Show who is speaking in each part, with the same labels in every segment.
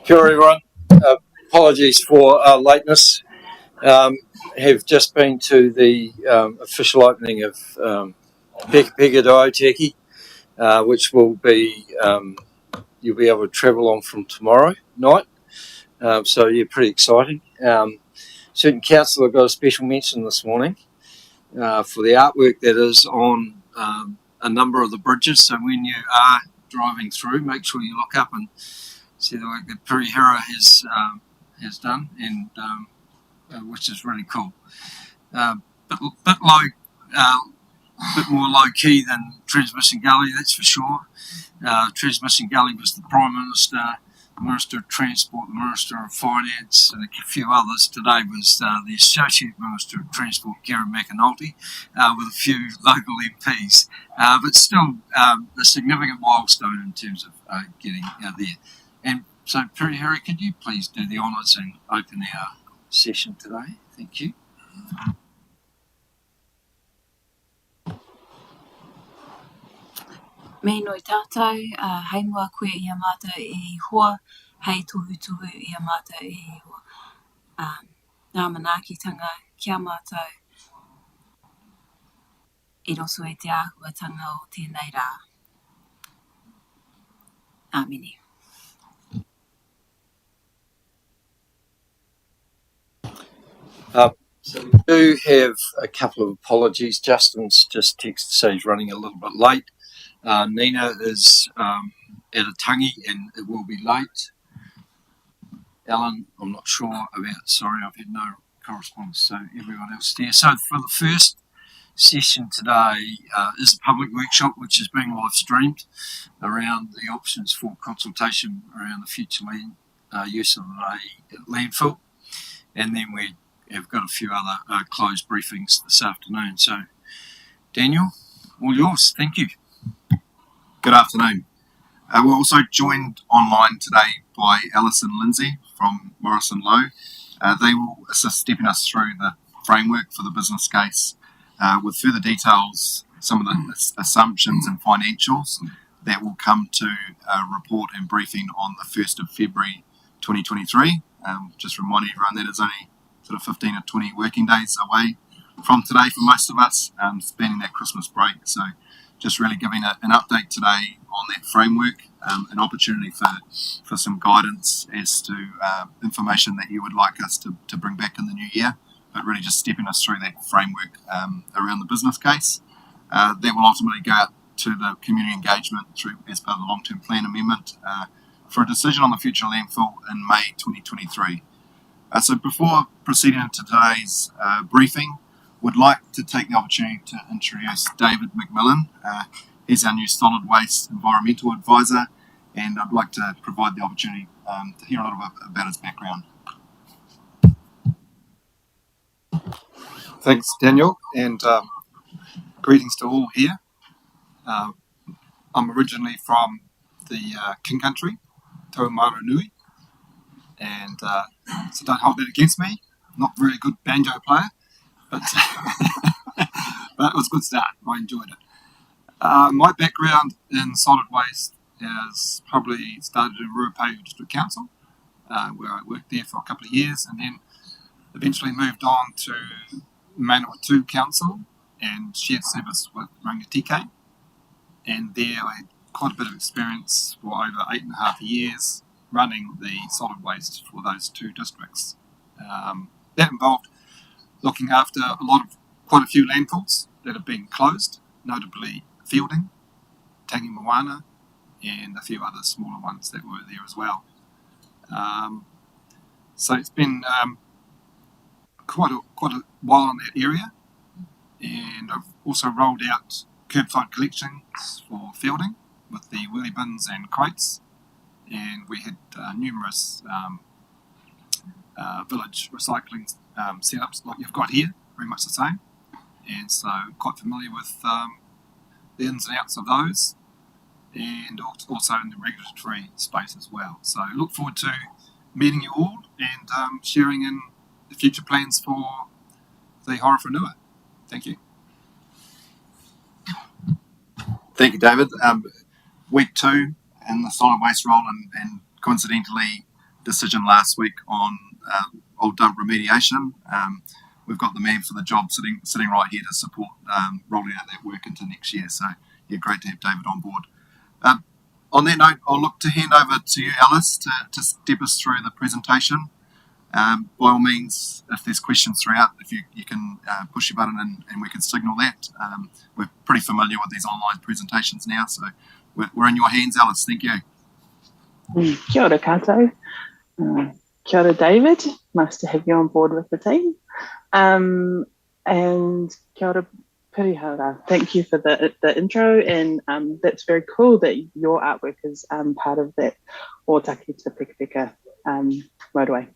Speaker 1: Kia ora, everyone. Apologies for lateness. Have just been to the official opening of Peka Peka Dioteki, which will be you'll be able to travel on from tomorrow night. So yeah, pretty exciting. Certain council have got a special mention this morning for the artwork that is on a number of the bridges. So when you are driving through, make sure you look up and see the work that Perihira has done, and which is really cool. Bit more low key than Transmission Gully, that's for sure. Transmission Gully was the Prime Minister, the Minister of Transport, the Minister of Finance, and a few others. Today was the Associate Minister of Transport, Karen McAnulty, with a few local MPs. But still a significant milestone in terms of getting there. And so, Perihira, could you please do the honours and open our session today? Thank you.
Speaker 2: Me noi tātou, hei mua koe ia mātou e hoa, hei tuhu ia mātou e hoa. Nā manaakitanga kia mātou, I roso e te āhuatanga o tēnei rā. Āmini.
Speaker 1: So we do have a couple of apologies. Justin's just texted to say he's running a little bit late. Nina is at a tangi and it will be late. Alan, I'm not sure about, sorry, I've had no correspondence, so everyone else there. So for the first session today is a public workshop which is being live streamed around the options for consultation around the future land use of the landfill. And then we have got a few other closed briefings this afternoon. So, Daniel, all yours. Thank you.
Speaker 3: Good afternoon. We're also joined online today by Alice and Lindsay from Morrison Lowe. They will assist stepping us through the framework for the business case with further details, some of the assumptions and financials that will come to a report and briefing on the 1st of February 2023. Just reminding everyone that it's only sort of 15 or 20 working days away from today for most of us, spending that Christmas break. So just really giving an update today on that framework, an opportunity for some guidance as to information that you would like us to bring back in the new year, but really just stepping us through that framework around the business case. That will ultimately go out to the community engagement through as part of the long-term plan amendment for a decision on the future landfill in May 2023. So before proceeding into today's briefing, would like to take the opportunity to introduce David McMillan. He's our new solid waste environmental advisor, and I'd like to provide the opportunity to hear a little bit about his background.
Speaker 4: Thanks, Daniel, and greetings to all here. I'm originally from the King Country, Taumaru Nui, and so don't hold that against me. Not a very good banjo player, but but it was a good start. I enjoyed it. My background in solid waste has probably started in Ruapehu District Council, where I worked there for a couple of years, and then eventually moved on to Manawatu Council and shared service with Rangatike. And there I had quite a bit of experience for over 8.5 years running the solid waste for those two districts. That involved looking after quite a few landfills that have been closed, notably Fielding, Tangi Moana, and a few other smaller ones that were there as well. So it's been quite a while in that area, and I've also rolled out curbside collections for Fielding with the wheelie bins and crates, and we had numerous village recycling setups like you've got here, very much the same, and so quite familiar with the ins and outs of those, and also in the regulatory space as well. So I look forward to meeting you all and sharing in the future plans for the Hora Whenua. Thank you.
Speaker 3: Thank you, David. Week 2 in the solid waste role, and coincidentally decision last week on old dump remediation. We've got the man for the job sitting right here to support rolling out that work into next year. So, yeah, great to have David on board. On that note, I'll look to hand over to you, Alice, to step us through the presentation. By all means, if there's questions throughout, if you can push your button and we can signal that. We're pretty familiar with these online presentations now, so we're in your hands, Alice. Thank you.
Speaker 5: Kia ora koutou. Kia ora, David. Nice to have you on board with the team. And kia ora, Pirihara. Thank you for the intro, and that's very cool that your artwork is part of that Otaki to Pekapeka motorway.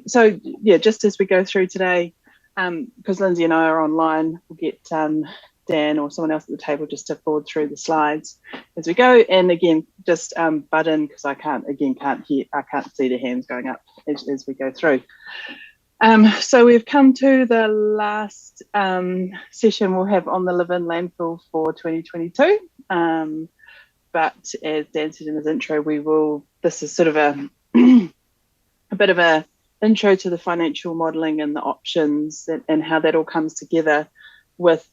Speaker 5: So yeah, just as we go through today, because Lindsay and I are online, we'll get Dan or someone else at the table just to forward through the slides as we go. And again, just butt in, because I can't see the hands going up as we go through. So we've come to the last session we'll have on the Levin landfill for 2022. But as Dan said in his intro, this is sort of a bit of a intro to the financial modelling and the options and how that all comes together with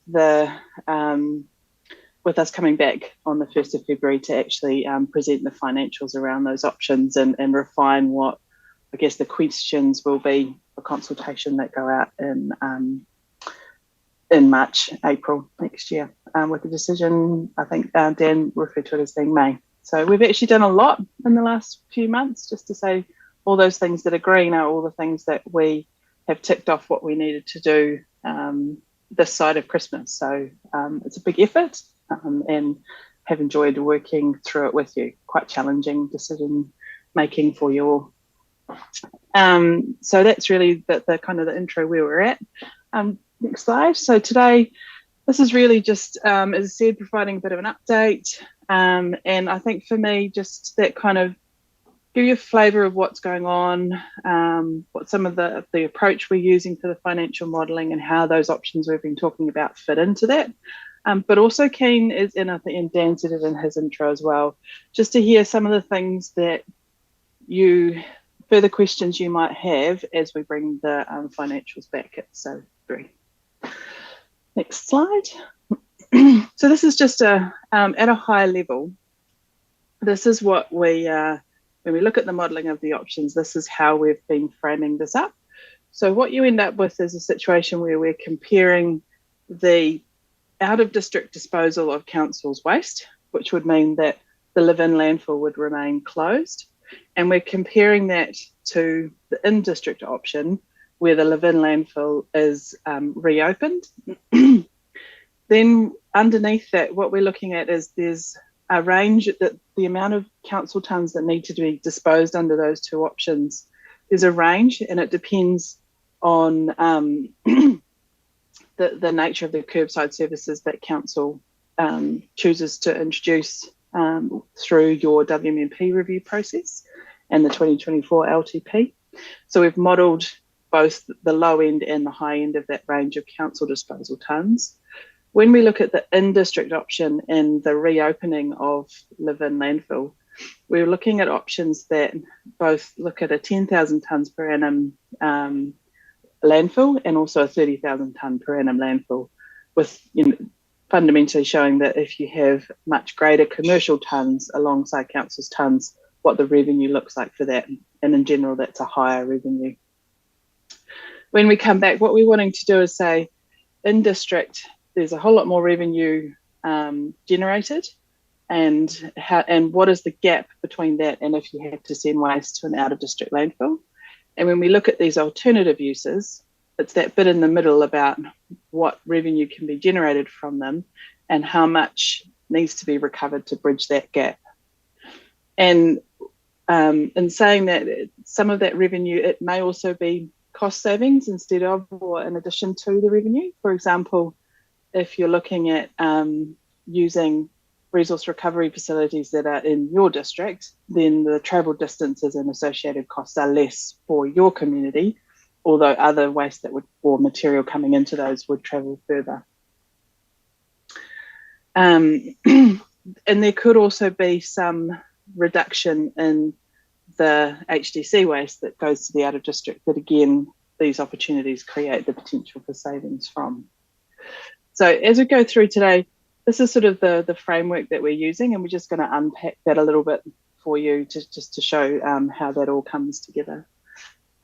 Speaker 5: with us coming back on the 1st of February to actually present the financials around those options and refine what I guess the questions will be for consultation that go out in March, April next year, with the decision, I think Dan referred to it as being May. So we've actually done a lot in the last few months, just to say all those things that are green are all the things that we have ticked off what we needed to do this side of Christmas. So it's a big effort and have enjoyed working through it with you. Quite challenging decision making for you all. So that's really the kind of the intro where we're at. Next slide. So today, this is really just, as I said, providing a bit of an update. And I think for me, just that kind of give you a flavour of what's going on, what some of the approach we're using for the financial modelling and how those options we've been talking about fit into that. But also keen is, and I think Dan said it in his intro as well, just to hear some of the things that further questions you might have as we bring the financials back at so 3. Next slide. So this is just at a high level. This is what when we look at the modelling of the options, this is how we've been framing this up. So what you end up with is a situation where we're comparing the out-of-district disposal of council's waste, which would mean that the Levin landfill would remain closed. And we're comparing that to the in-district option, where the Levin landfill is reopened. Then underneath that, what we're looking at is there's a range that the amount of council tonnes that need to be disposed under those two options. There's a range, and it depends on the nature of the curbside services that council chooses to introduce through your WMP review process and the 2024 LTP. So we've modelled both the low end and the high end of that range of council disposal tonnes. When we look at the in-district option and the reopening of Levin landfill, we're looking at options that both look at a 10,000 tonnes per annum landfill and also a 30,000 tonne per annum landfill, with fundamentally showing that if you have much greater commercial tonnes alongside council's tonnes, what the revenue looks like for that. And in general, that's a higher revenue. When we come back, what we're wanting to do is say, in district, there's a whole lot more revenue generated, and what is the gap between that and if you have to send waste to an out-of-district landfill. And when we look at these alternative uses, it's that bit in the middle about what revenue can be generated from them and how much needs to be recovered to bridge that gap. And in saying that, some of that revenue, it may also be cost savings instead of or in addition to the revenue. For example, if you're looking at using resource recovery facilities that are in your district, then the travel distances and associated costs are less for your community, although other waste or material coming into those would travel further. And there could also be some reduction in the HDC waste that goes to the out of district that, again, these opportunities create the potential for savings from. So as we go through today, this is sort of the framework that we're using, and we're just going to unpack that a little bit for you just to show how that all comes together.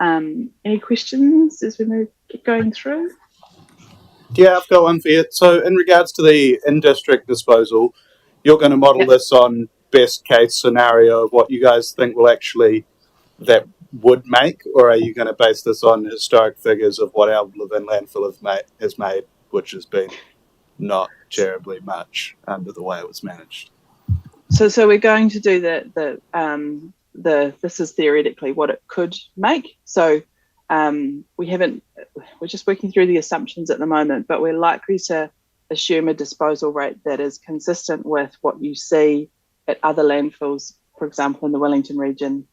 Speaker 5: Any questions as we keep going through?
Speaker 6: Yeah, I've got one for you. So in regards to the in-district disposal, you're going to model this on best case scenario of what you guys think will actually that would make, or are you going to base this on historic figures of what our Levin landfill has made, which has been not terribly much under the way it was managed?
Speaker 5: So we're going to do this is theoretically what it could make. So we're just working through the assumptions at the moment, but we're likely to assume a disposal rate that is consistent with what you see at other landfills, for example, in the Wellington region,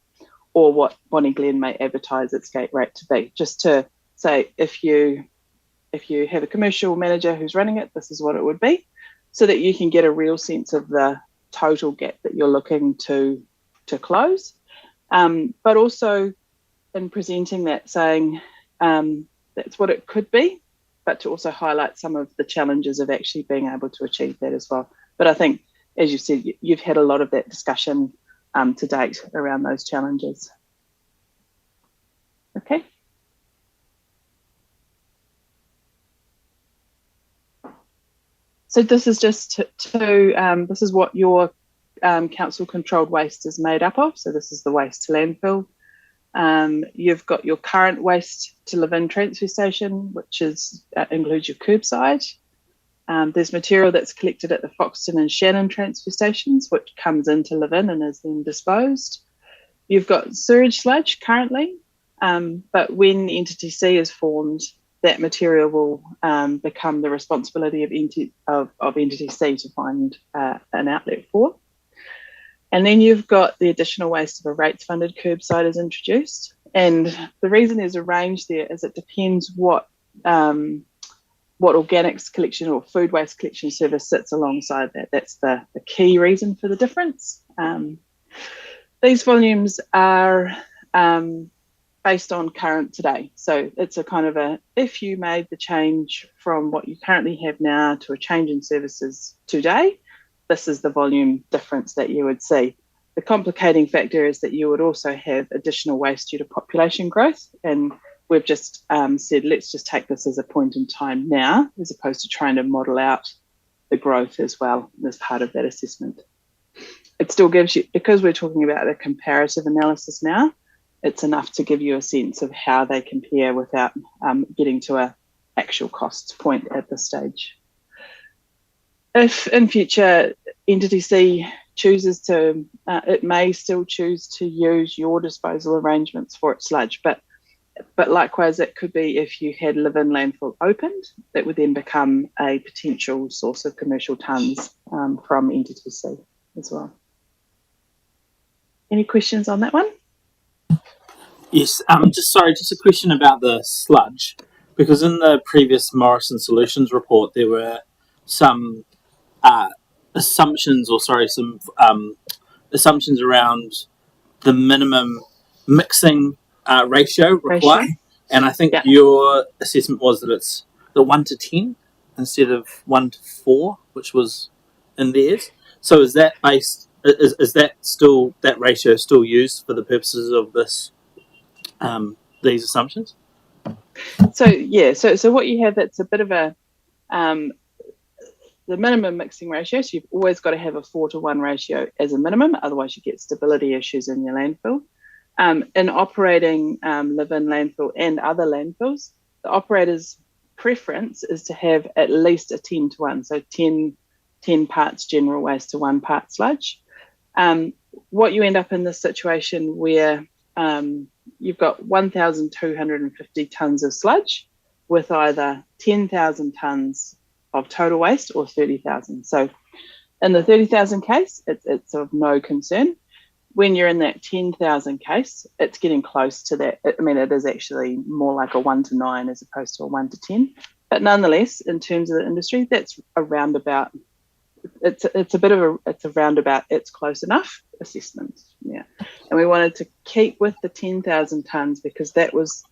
Speaker 5: or what Bonnie Glen may advertise its gate rate to be. Just to say, if you have a commercial manager who's running it, this is what it would be, so that you can get a real sense of the total gap that you're looking to close. But also in presenting that, saying that's what it could be, but to also highlight some of the challenges of actually being able to achieve that as well. But I think, as you said, you've had a lot of that discussion to date around those challenges. Okay. So this is just this is what your council controlled waste is made up of. So this is the waste to landfill. You've got your current waste to Levin transfer station, which includes your curbside. There's material that's collected at the Foxton and Shannon transfer stations, which comes into Levin and is then disposed. You've got sewage sludge currently, but when Entity C is formed, that material will become the responsibility of Entity C to find an outlet for. And then you've got the additional waste of a rates-funded curbside is introduced. And the reason there's a range there is it depends what organics collection or food waste collection service sits alongside that. That's the key reason for the difference. These volumes are based on current today. So it's a kind of if you made the change from what you currently have now to a change in services today, this is the volume difference that you would see. The complicating factor is that you would also have additional waste due to population growth. And we've just said, let's just take this as a point in time now, as opposed to trying to model out the growth as well as part of that assessment. It still gives you, because we're talking about a comparative analysis now, it's enough to give you a sense of how they compare without getting to an actual costs point at this stage. If in future Entity C chooses to, it may still choose to use your disposal arrangements for its sludge, but likewise it could be if you had Levin landfill opened, that would then become a potential source of commercial tonnes from Entity C as well. Any questions on that one?
Speaker 7: Yes, just a question about the sludge, because in the previous Morrison Solutions report there were some assumptions around the minimum mixing ratio required, and I think your assessment was that it's the 1 to 10 instead of 1 to 4, which was in theirs. So is that based? Is that still, that ratio still used for the purposes of this? These assumptions?
Speaker 5: So what you have, it's a bit of a the minimum mixing ratio. So you've always got to have a 4 to 1 ratio as a minimum, otherwise you get stability issues in your landfill. In operating Levin landfill and other landfills, the operator's preference is to have at least a 10 to 1, so 10 parts general waste to 1 part sludge. What you end up in this situation where you've got 1,250 tonnes of sludge with either 10,000 tonnes of total waste or 30,000. So in the 30,000 case, it's of no concern. When you're in that 10,000 case, it's getting close to that. I mean, it is actually more like a 1 to 9 as opposed to a 1 to 10. But nonetheless, in terms of the industry, that's around about it's a bit of it's a roundabout, it's close enough assessment. Yeah. And we wanted to keep with the 10,000 tonnes because that was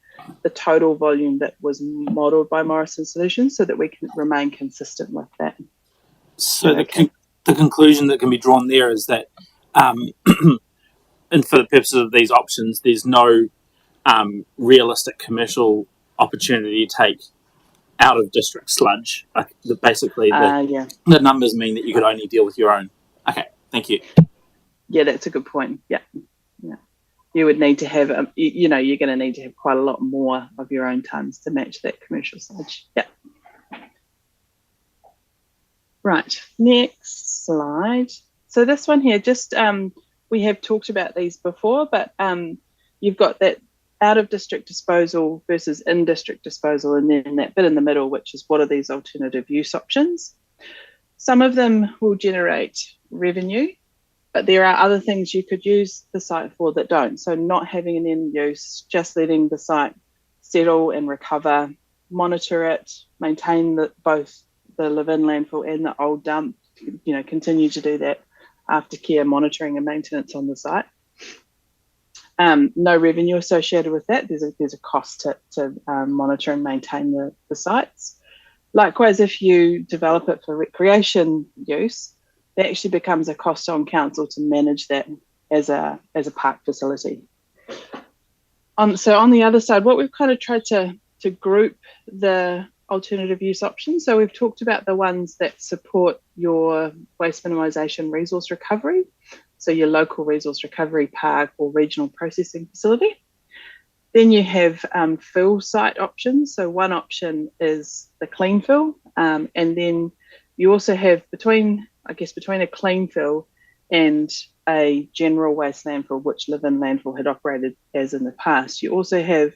Speaker 5: the total volume that was modelled by Morrison Solutions, so that we can remain consistent with that.
Speaker 7: So the conclusion that can be drawn there is that, and for the purposes of these options, there's no realistic commercial opportunity to take out of district sludge. Basically, the numbers mean that you could only deal with your own. Okay, thank you.
Speaker 5: Yeah, that's a good point. Yeah. You would need to have, you're going to need to have quite a lot more of your own tonnes to match that commercial sludge. Yeah. Right, next slide. So this one here, just we have talked about these before, but you've got that out of district disposal versus in district disposal, and then that bit in the middle, which is what are these alternative use options. Some of them will generate revenue, but there are other things you could use the site for that don't. So not having an end use, just letting the site settle and recover, monitor it, maintain both the Levin landfill and the old dump, continue to do that aftercare monitoring and maintenance on the site. No revenue associated with that. There's a cost to monitor and maintain the sites. Likewise, if you develop it for recreation use, that actually becomes a cost on council to manage that as a park facility. So on the other side, what we've kind of tried to group the alternative use options. So we've talked about the ones that support your waste minimisation resource recovery. So your local resource recovery park or regional processing facility. Then you have fill site options. So one option is the clean fill. And then you also have between a clean fill and a general waste landfill, which Levin landfill had operated as in the past. You also have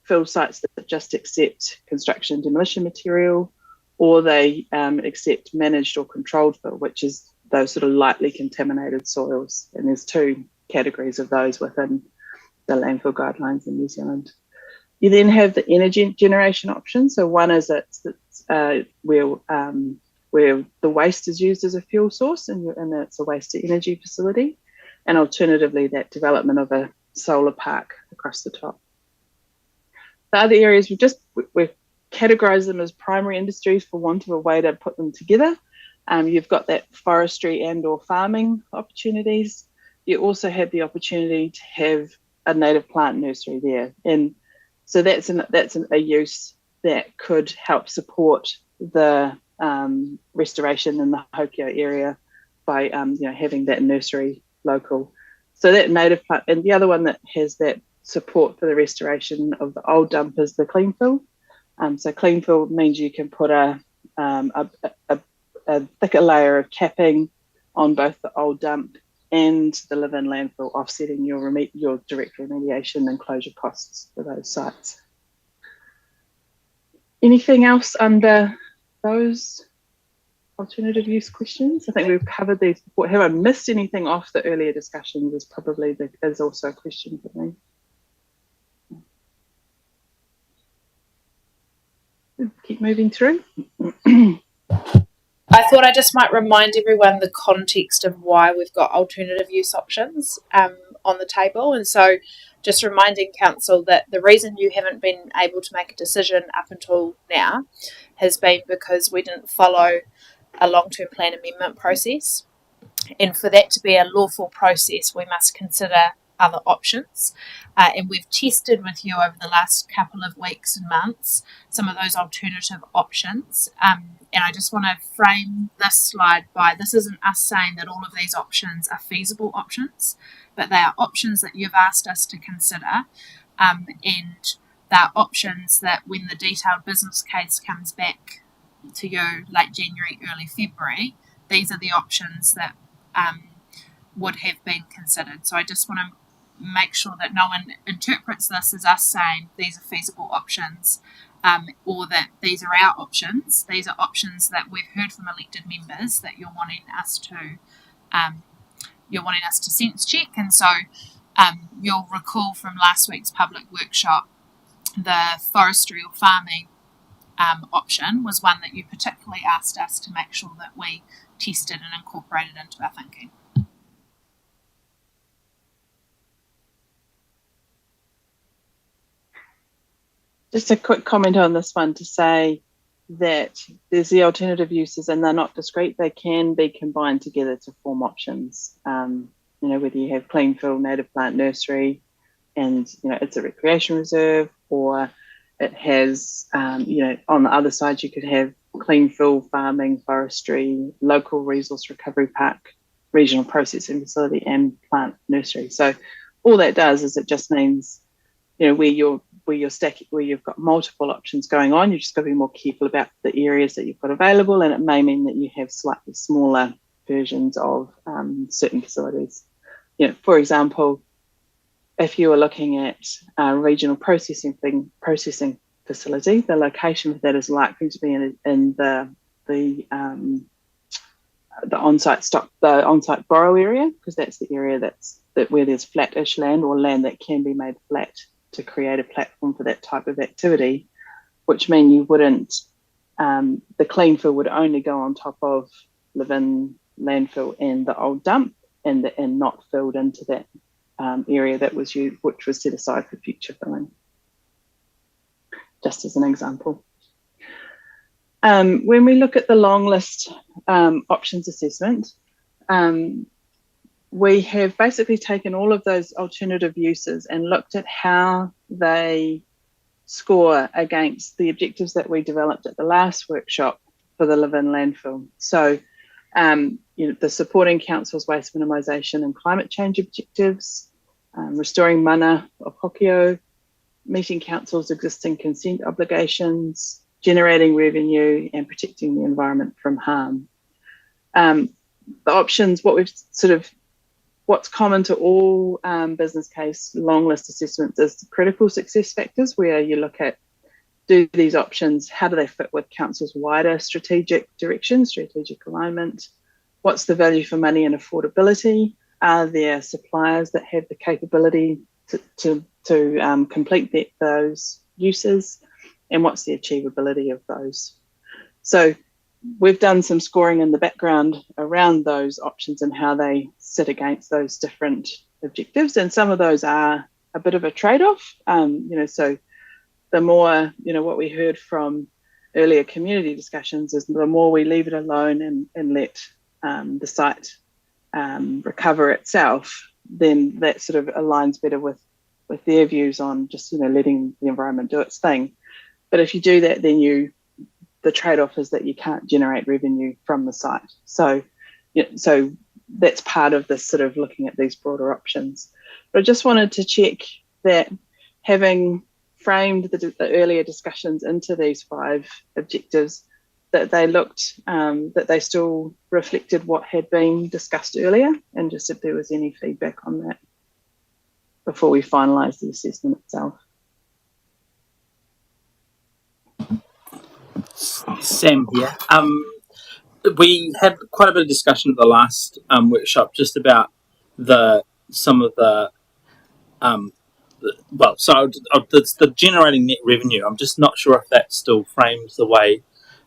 Speaker 5: fill sites that just accept construction and demolition material, or they accept managed or controlled fill, which is those sort of lightly contaminated soils. And there's two categories of those within the landfill guidelines in New Zealand. You then have the energy generation option. So one is where the waste is used as a fuel source, and it's a waste to energy facility. And alternatively, that development of a solar park across the top. The other areas, we've categorised them as primary industries for want of a way to put them together. You've got that forestry and or farming opportunities. You also have the opportunity to have a native plant nursery there. And so that's a use that could help support the restoration in the Hokio area by having that nursery local. So that native plant, and the other one that has that support for the restoration of the old dump is the clean fill. So clean fill means you can put a thicker layer of capping on both the old dump and the Levin landfill, offsetting your direct remediation and closure costs for those sites. Anything else under those alternative use questions? I think we've covered these before. Have I missed anything off the earlier discussions is also a question for me. Keep moving through.
Speaker 2: I thought I just might remind everyone the context of why we've got alternative use options on the table. And so just reminding council that the reason you haven't been able to make a decision up until now has been because we didn't follow a long-term plan amendment process. And for that to be a lawful process, we must consider other options. And we've tested with you over the last couple of weeks and months some of those alternative options. And I just want to frame this slide by, this isn't us saying that all of these options are feasible options, but they are options that you've asked us to consider. And they're options that when the detailed business case comes back to you late January, early February, these are the options that would have been considered. So I just want to make sure that no one interprets this as us saying these are feasible options, or that these are our options. These are options that we've heard from elected members that you're wanting us to sense check. And so you'll recall from last week's public workshop, the forestry or farming option was one that you particularly asked us to make sure that we tested and incorporated into our thinking.
Speaker 5: Just a quick comment on this one to say that there's the alternative uses and they're not discrete. They can be combined together to form options. Whether you have clean fill, native plant nursery, and it's a recreation reserve, or it has, on the other side you could have clean fill farming, forestry, local resource recovery park, regional processing facility, and plant nursery. So all that does is it just means, where you've got multiple options going on, you've just got to be more careful about the areas that you've got available, and it may mean that you have slightly smaller versions of certain facilities. For example, if you were looking at a regional processing facility, the location for that is likely to be in the on-site borrow area, because that's the area where there's flat-ish land or land that can be made flat to create a platform for that type of activity, which mean you wouldn't, the clean fill would only go on top of Levin, landfill, and the old dump, and not filled into that area that was used, which was set aside for future filling. Just as an example. When we look at the long list options assessment, we have basically taken all of those alternative uses and looked at how they score against the objectives that we developed at the last workshop for the Levin landfill. So, the supporting council's waste minimisation and climate change objectives, restoring mana of Hokio, meeting council's existing consent obligations, generating revenue, and protecting the environment from harm. The options, what's common to all business case long list assessments is the critical success factors, where you look at, do these options, how do they fit with council's wider strategic direction, strategic alignment? What's the value for money and affordability? Are there suppliers that have the capability to complete those uses? And what's the achievability of those? So we've done some scoring in the background around those options and how they sit against those different objectives. And some of those are a bit of a trade-off. So the more, what we heard from earlier community discussions is the more we leave it alone and let the site recover itself, then that sort of aligns better with their views on just, letting the environment do its thing. But if you do that, then the trade-off is that you can't generate revenue from the site. So that's part of this sort of looking at these broader options. But I just wanted to check that, having framed the earlier discussions into these 5 objectives, that they looked, that they still reflected what had been discussed earlier, and just if there was any feedback on that before we finalise the assessment itself.
Speaker 7: Sam here. We had quite a bit of discussion at the last workshop just about some of the it's the generating net revenue. I'm just not sure if that still frames the way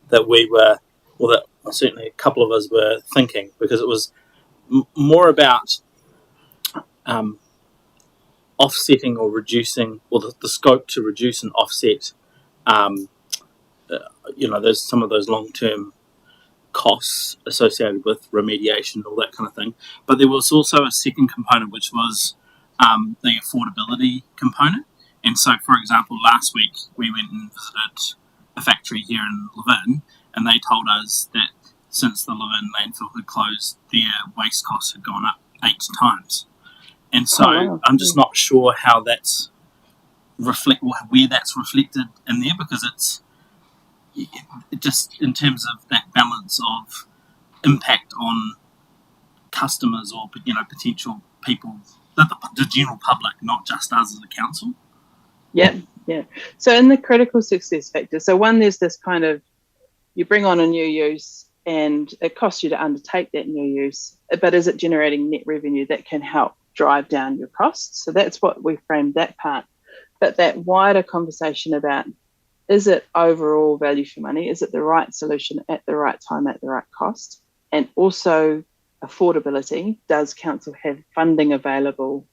Speaker 7: that we were, or that certainly a couple of us were thinking, because it was more about offsetting or reducing, or the scope to reduce and offset there's some of those long-term costs associated with remediation and all that kind of thing. But there was also a second component, which was the affordability component. And so, for example, last week we went and visited a factory here in Levin, and they told us that since the Levin landfill had closed, their waste costs had gone up 8 times. And so I'm just not sure how that's where that's reflected in there, because it's just in terms of that balance of impact on customers or potential people, the general public, not just us as a council.
Speaker 5: Yeah. So in the critical success factor, so one, there's this kind of, you bring on a new use and it costs you to undertake that new use, but is it generating net revenue that can help drive down your costs? So that's what we framed that part. But that wider conversation about is it overall value for money? Is it the right solution at the right time at the right cost? And also affordability. Does council have funding available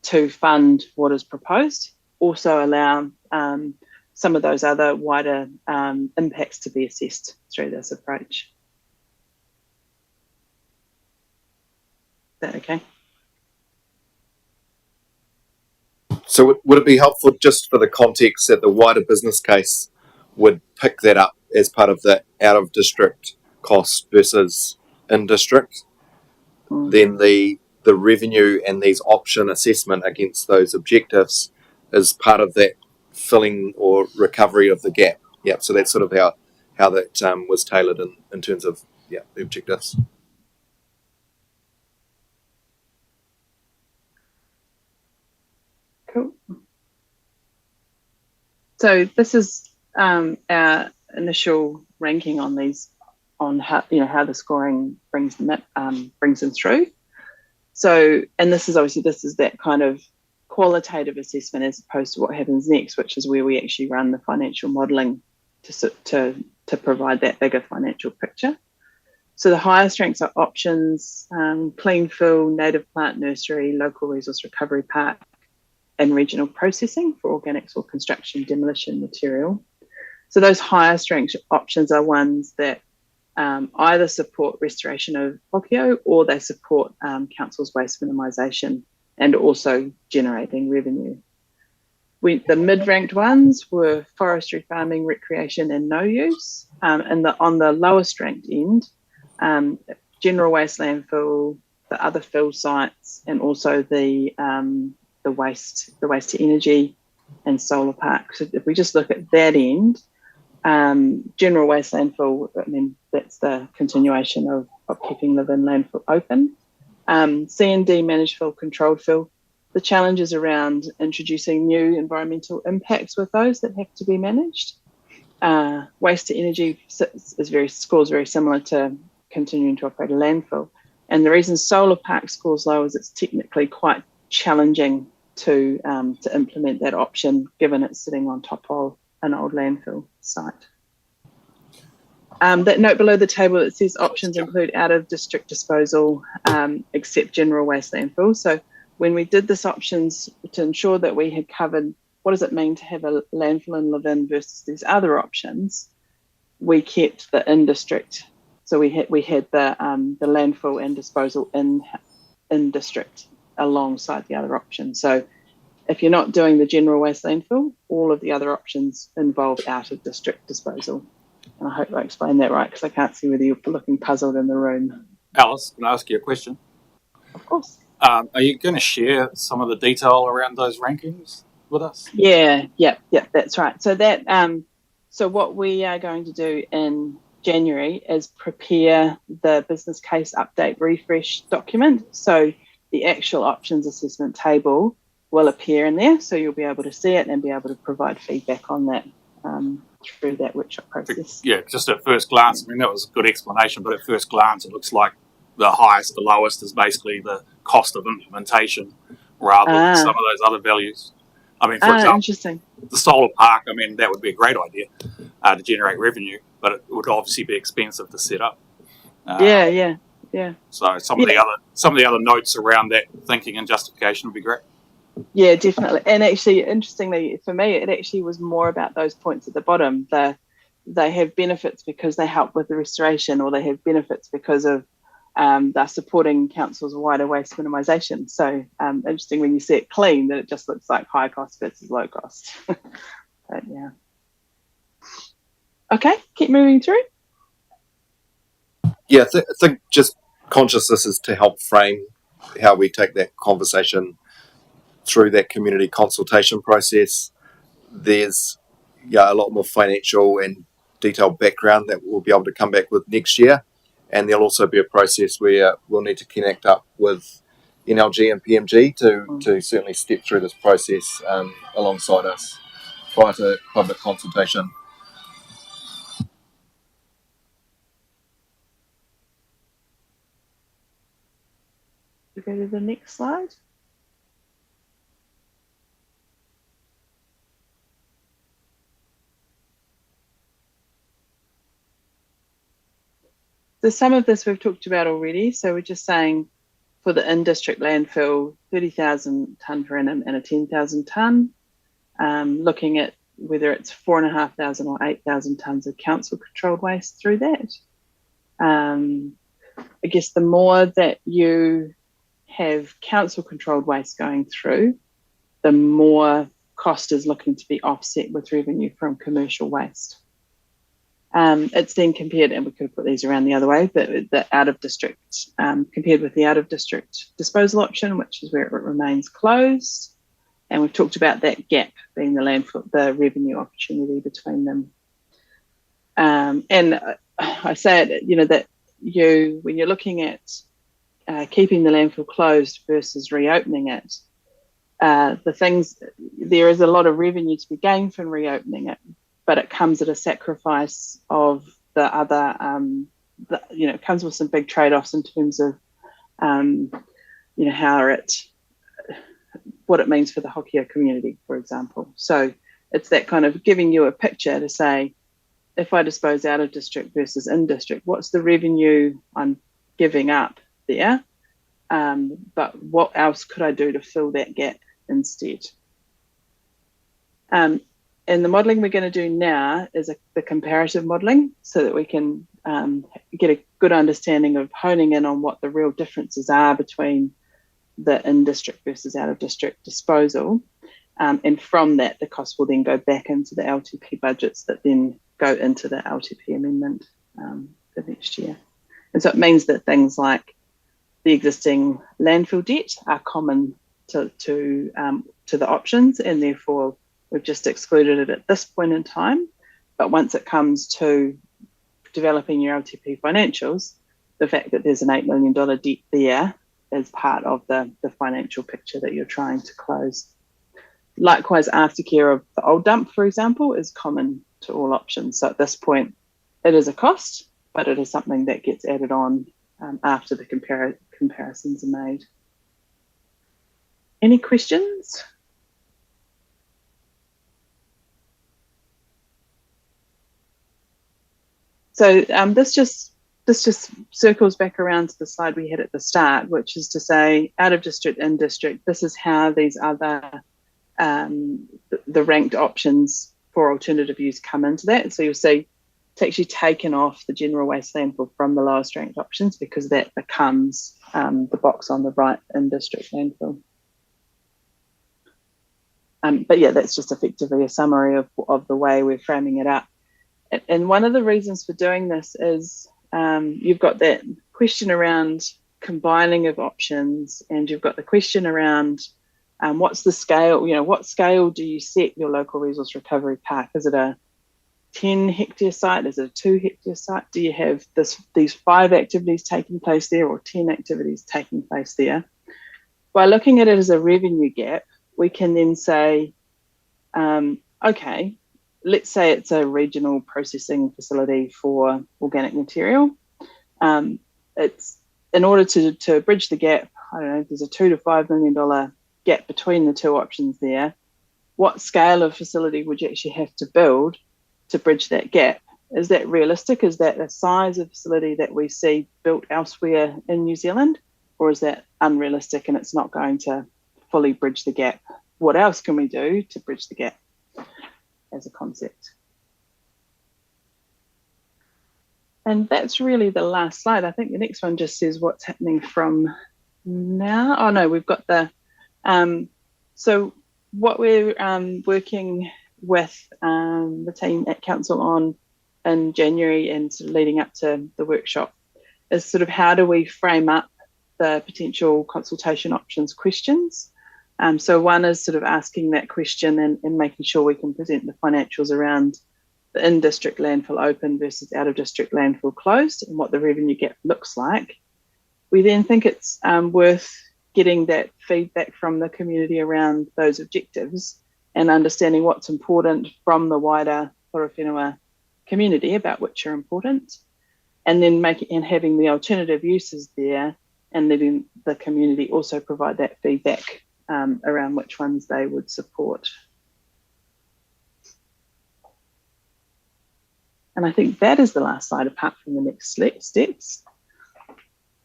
Speaker 5: to fund what is proposed? Also allow some of those other wider impacts to be assessed through this approach. Is that okay?
Speaker 3: So would it be helpful just for the context that the wider business case would pick that up as part of the out of district cost versus in district? Then the revenue and these option assessment against those objectives is part of that filling or recovery of the gap. Yeah, so that's sort of how that was tailored in terms of the objectives.
Speaker 5: Cool. So this is our initial ranking on these, on how the scoring brings them through. So, and this is that kind of qualitative assessment as opposed to what happens next, which is where we actually run the financial modelling to provide that bigger financial picture. So the highest ranks are options: clean fill, native plant nursery, local resource recovery park, and regional processing for organics or construction demolition material. So those highest ranked options are ones that either support restoration of Pokio or they support council's waste minimisation and also generating revenue. The mid-ranked ones were forestry, farming, recreation and no use. And on the lowest ranked end, general waste landfill, the other fill sites, and also the waste to energy and solar park. So if we just look at that end, general waste landfill, I mean, that's the continuation of keeping Levin landfill open. C&D managed fill, controlled fill. The challenges around introducing new environmental impacts with those that have to be managed. Waste to energy scores very similar to continuing to operate a landfill. And the reason solar park scores low is it's technically quite challenging to implement that option, given it's sitting on top of an old landfill site. That note below the table, it says options include out of district disposal, except general waste landfill. So when we did this options to ensure that we had covered what does it mean to have a landfill in Levin versus these other options, we kept the in district. So we had the landfill and disposal in district alongside the other options. So if you're not doing the general waste landfill, all of the other options involve out of district disposal. And I hope I explained that right, because I can't see whether you're looking puzzled in the room.
Speaker 8: Alice, can I ask you a question?
Speaker 5: Of course.
Speaker 8: Are you going to share some of the detail around those rankings with us?
Speaker 5: Yeah, that's right. So so what we are going to do in January is prepare the business case update refresh document. So the actual options assessment table will appear in there, so you'll be able to see it and be able to provide feedback on that through that workshop process.
Speaker 8: Yeah, just at first glance, I mean, that was a good explanation, but at first glance, it looks like the highest, the lowest is basically the cost of implementation rather than some of those other values. I mean, for example,
Speaker 5: interesting.
Speaker 8: The solar park, I mean, that would be a great idea to generate revenue, but it would obviously be expensive to set up.
Speaker 5: Yeah.
Speaker 8: So some of the other notes around that thinking and justification would be great.
Speaker 5: Yeah, definitely. And actually, interestingly, for me, it actually was more about those points at the bottom. They have benefits because they help with the restoration, or they have benefits because of they're supporting council's wider waste minimisation. So interesting when you see it clean, that it just looks like high cost versus low cost. But yeah. Okay, keep moving through.
Speaker 3: Yeah, I think just conscious this is to help frame how we take that conversation through that community consultation process. There's a lot more financial and detailed background that we'll be able to come back with next year, and there'll also be a process where we'll need to connect up with NLG and PMG to certainly step through this process alongside us prior to public consultation.
Speaker 5: We go to the next slide. some of this we've talked about already. So we're just saying for the in-district landfill, 30,000 tonne per annum and a 10,000 tonne, looking at whether it's 4,500 or 8,000 tonnes of council-controlled waste through that. I guess the more that you have council-controlled waste going through, the more cost is looking to be offset with revenue from commercial waste. It's then compared, and we could have put these around the other way, but the out-of-district, compared with the out-of-district disposal option, which is where it remains closed. And we've talked about that gap being the landfill, the revenue opportunity between them. And I say it, that when you're looking at keeping the landfill closed versus reopening it, there is a lot of revenue to be gained from reopening it, but it comes at a sacrifice of the other, it comes with some big trade-offs in terms of, what it means for the Hokia community, for example. So it's that kind of giving you a picture to say, if I dispose out of district versus in district, what's the revenue I'm giving up there? But what else could I do to fill that gap instead? And the modelling we're going to do now is the comparative modelling, so that we can get a good understanding of honing in on what the real differences are between the in-district versus out-of-district disposal. And from that, the cost will then go back into the LTP budgets that then go into the LTP amendment for next year. And so it means that things like the existing landfill debt are common to the options, and therefore we've just excluded it at this point in time. But once it comes to developing your LTP financials, the fact that there's an $8 million debt there is part of the financial picture that you're trying to close. Likewise, aftercare of the old dump, for example, is common to all options. So at this point, it is a cost, but it is something that gets added on after the comparisons are made. Any questions? So this just circles back around to the slide we had at the start, which is to say, out of district, in district, this is how these other, the ranked options for alternative use come into that. So you'll see it's actually taken off the general waste landfill from the lowest ranked options, because that becomes the box on the right, in district landfill. But yeah, that's just effectively a summary of the way we're framing it up. And one of the reasons for doing this is you've got that question around combining of options, and you've got the question around what's the scale, what scale do you set your local resource recovery park? Is it a 10 hectare site? Is it a 2 hectare site? Do you have these 5 activities taking place there, or 10 activities taking place there? By looking at it as a revenue gap, we can then say, okay, let's say it's a regional processing facility for organic material. It's in order to bridge the gap, I don't know, there's a $2 to $5 million gap between the two options there. What scale of facility would you actually have to build to bridge that gap? Is that realistic? Is that a size of facility that we see built elsewhere in New Zealand? Or is that unrealistic and it's not going to fully bridge the gap? What else can we do to bridge the gap as a concept? And that's really the last slide. I think the next one just says what's happening from now. Oh no, we've got the, so what we're working with the team at Council on in January and sort of leading up to the workshop is sort of how do we frame up the potential consultation options questions. So one is sort of asking that question and making sure we can present the financials around the in-district landfill open versus out-of-district landfill closed and what the revenue gap looks like. We then think it's worth getting that feedback from the community around those objectives and understanding what's important from the wider Horowhenua community about which are important, and then having the alternative uses there and letting the community also provide that feedback around which ones they would support. And I think that is the last slide apart from the next steps.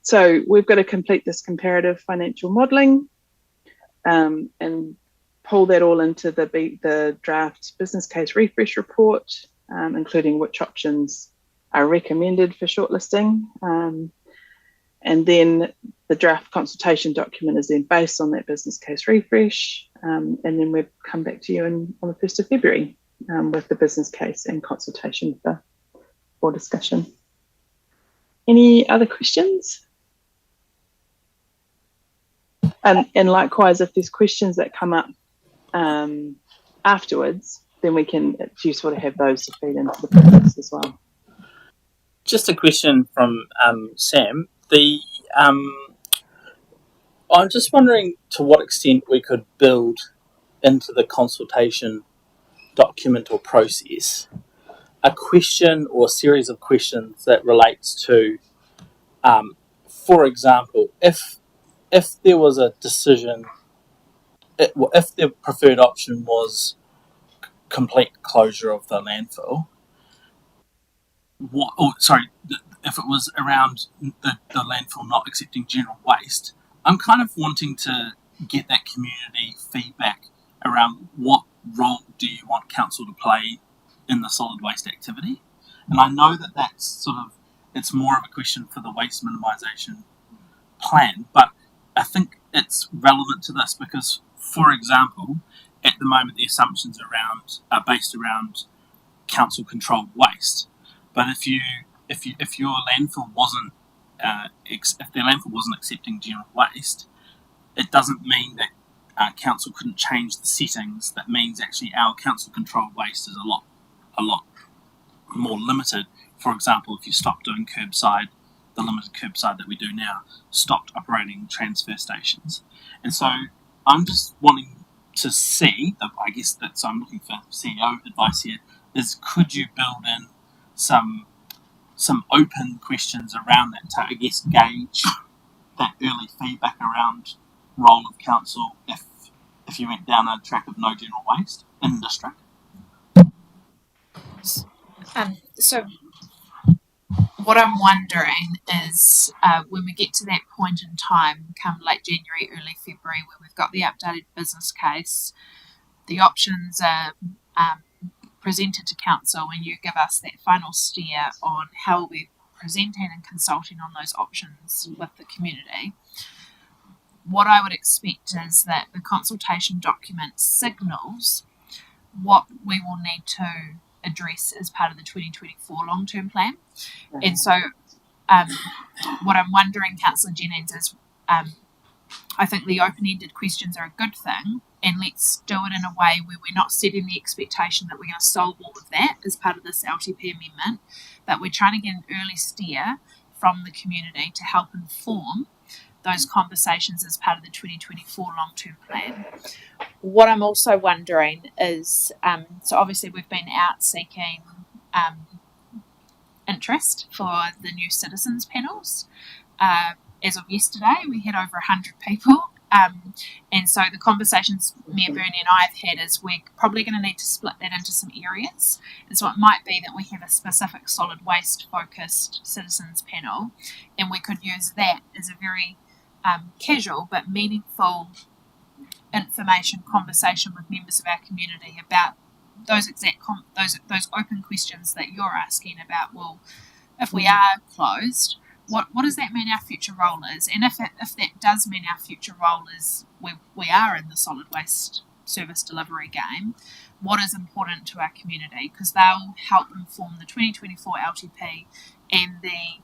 Speaker 5: So we've got to complete this comparative financial modelling and pull that all into the draft business case refresh report, including which options are recommended for shortlisting. And then the draft consultation document is then based on that business case refresh. And then we'll come back to you on the 1st of February with the business case and consultation for discussion. Any other questions? And likewise, if there's questions that come up afterwards, then it's useful to have those to feed into the process as well.
Speaker 7: Just a question from Sam. I'm just wondering to what extent we could build into the consultation document or process a question or a series of questions that relates to, for example, if there was a decision, if the preferred option was complete closure of the landfill, if it was around the landfill not accepting general waste, I'm kind of wanting to get that community feedback around what role do you want council to play in the solid waste activity. And I know that that's it's more of a question for the waste minimisation plan, but I think it's relevant to this because, for example, at the moment the assumptions are based around council controlled waste. But if your landfill wasn't if their landfill wasn't accepting general waste, it doesn't mean that council couldn't change the settings. That means actually our council controlled waste is a lot more limited. For example, if you stop doing curbside, the limited curbside that we do now, stopped operating transfer stations. And so I'm just wanting to see, I guess so I'm looking for CEO advice here, is could you build in some open questions around that to, I guess, gauge that early feedback around role of council if you went down a track of no general waste in district?
Speaker 2: So what I'm wondering is when we get to that point in time, come late January, early February, where we've got the updated business case, the options are presented to council, and you give us that final steer on how we're presenting and consulting on those options with the community. What I would expect is that the consultation document signals what we will need to address as part of the 2024 long-term plan. And so what I'm wondering, Councillor Jennings, is I think the open-ended questions are a good thing, and let's do it in a way where we're not setting the expectation that we're going to solve all of that as part of this LTP amendment, but we're trying to get an early steer from the community to help inform those conversations as part of the 2024 long-term plan. What I'm also wondering is, so obviously we've been out seeking interest for the new citizens panels. As of yesterday, we had over 100 people. And so the conversations Mayor Bernie and I have had is we're probably going to need to split that into some areas. And so it might be that we have a specific solid waste focused citizens panel, and we could use that as a very casual but meaningful information conversation with members of our community about those those open questions that you're asking about. Well, if we are closed, what does that mean our future role is? And if that does mean our future role is we are in the solid waste service delivery game, what is important to our community? Because they'll help inform the 2024 LTP and the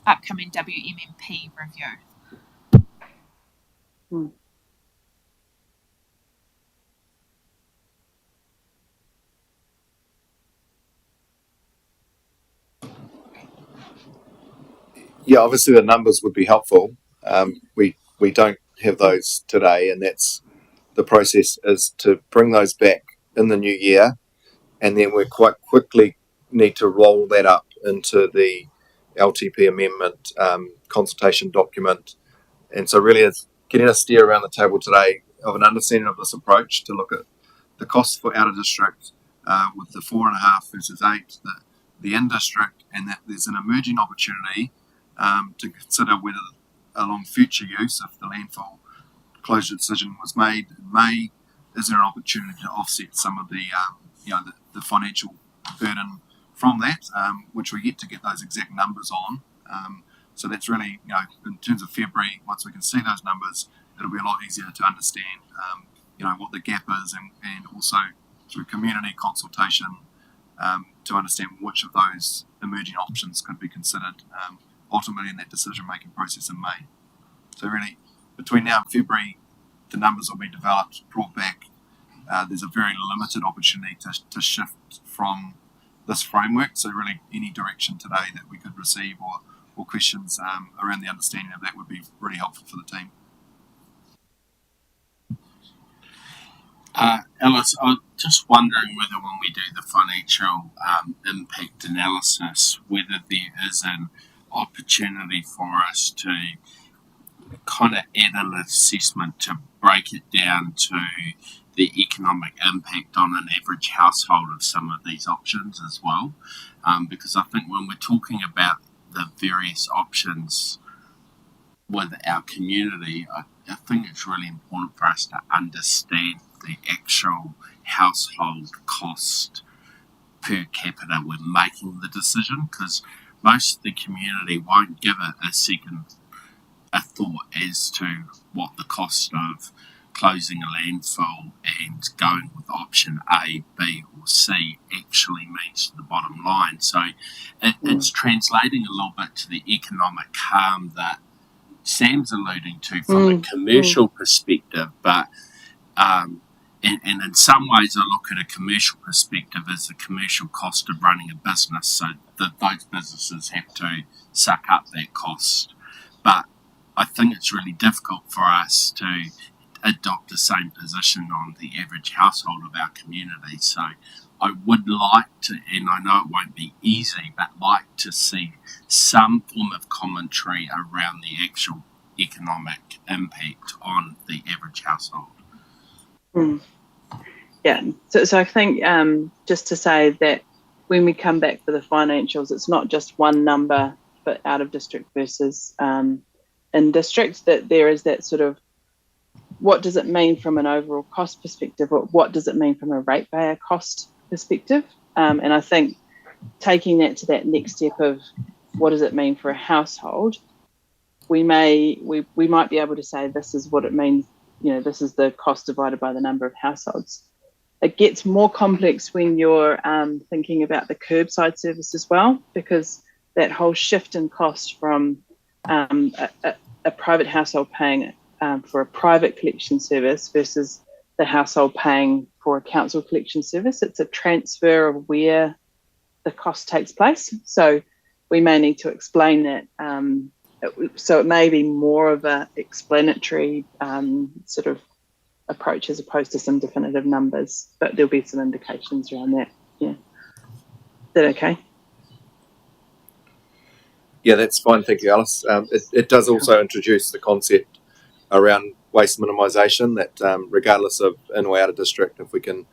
Speaker 2: upcoming WMMP review.
Speaker 3: Yeah, obviously the numbers would be helpful. We don't have those today, and that's the process is to bring those back in the new year, and then we quite quickly need to roll that up into the LTP amendment consultation document. And so really it's getting a steer around the table today of an understanding of this approach to look at the costs for out of district, with the 4.5 versus 8, the in-district, and that there's an emerging opportunity to consider whether along future use, if the landfill closure decision was made in May, is there an opportunity to offset some of the the financial burden from that, which we get to get those exact numbers on. So that's really, in terms of February, once we can see those numbers, it'll be a lot easier to understand, what the gap is, and also through community consultation to understand which of those emerging options could be considered ultimately in that decision-making process in May. So really, between now and February, the numbers will be developed, brought back. There's a very limited opportunity to shift from this framework. So really, any direction today that we could receive or questions around the understanding of that would be really helpful for the team.
Speaker 1: Alice, I was just wondering whether when we do the financial impact analysis, whether there is an opportunity for us to kind of add an assessment to break it down to the economic impact on an average household of some of these options as well. Because I think when we're talking about the various options with our community, I think it's really important for us to understand the actual household cost per capita when making the decision, because most of the community won't give it a thought as to what the cost of closing a landfill and going with option A, B or C actually means to the bottom line. So it's translating a little bit to the economic harm that Sam's alluding to from a commercial perspective, but and in some ways I look at a commercial perspective as the commercial cost of running a business, so that those businesses have to suck up that cost. But I think it's really difficult for us to adopt the same position on the average household of our community. So I would like to, and I know it won't be easy, but like to see some form of commentary around the actual economic impact on the average household.
Speaker 5: Yeah, so I think just to say that when we come back for the financials, it's not just one number for out of district versus in district, that there is that sort of, what does it mean from an overall cost perspective, or what does it mean from a ratepayer cost perspective? And I think taking that to that next step of what does it mean for a household, we might be able to say this is what it means, this is the cost divided by the number of households. It gets more complex when you're thinking about the curbside service as well, because that whole shift in cost from a private household paying for a private collection service versus the household paying for a council collection service, it's a transfer of where the cost takes place. So we may need to explain that. So it may be more of a explanatory sort of approach as opposed to some definitive numbers, but there'll be some indications around that. Yeah. Is that okay?
Speaker 3: Yeah, that's fine. Thank you, Alice. It does also introduce the concept around waste minimisation, that regardless of in or out of district, if we can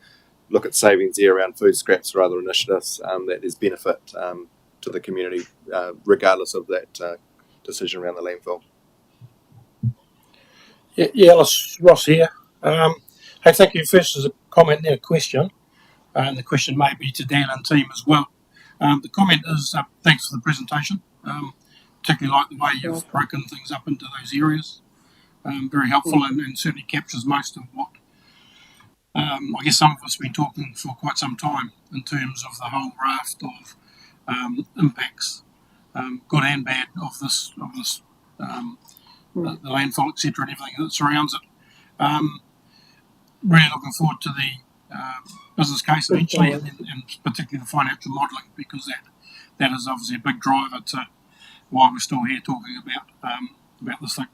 Speaker 3: look at savings there around food scraps or other initiatives, that is benefit to the community, regardless of that decision around the landfill.
Speaker 9: Yeah, Alice, Ross here. Hey, thank you. First as a comment, then a question. And the question may be to Dan and team as well. The comment is, thanks for the presentation. Particularly like the way you've broken things up into those areas. Very helpful and certainly captures most of what I guess some of us have been talking for quite some time in terms of the whole raft of impacts, good and bad, of this the landfill, etc., and everything that surrounds it. Really looking forward to the business case eventually, and particularly the financial modelling, because that is obviously a big driver to why we're still here talking about this thing.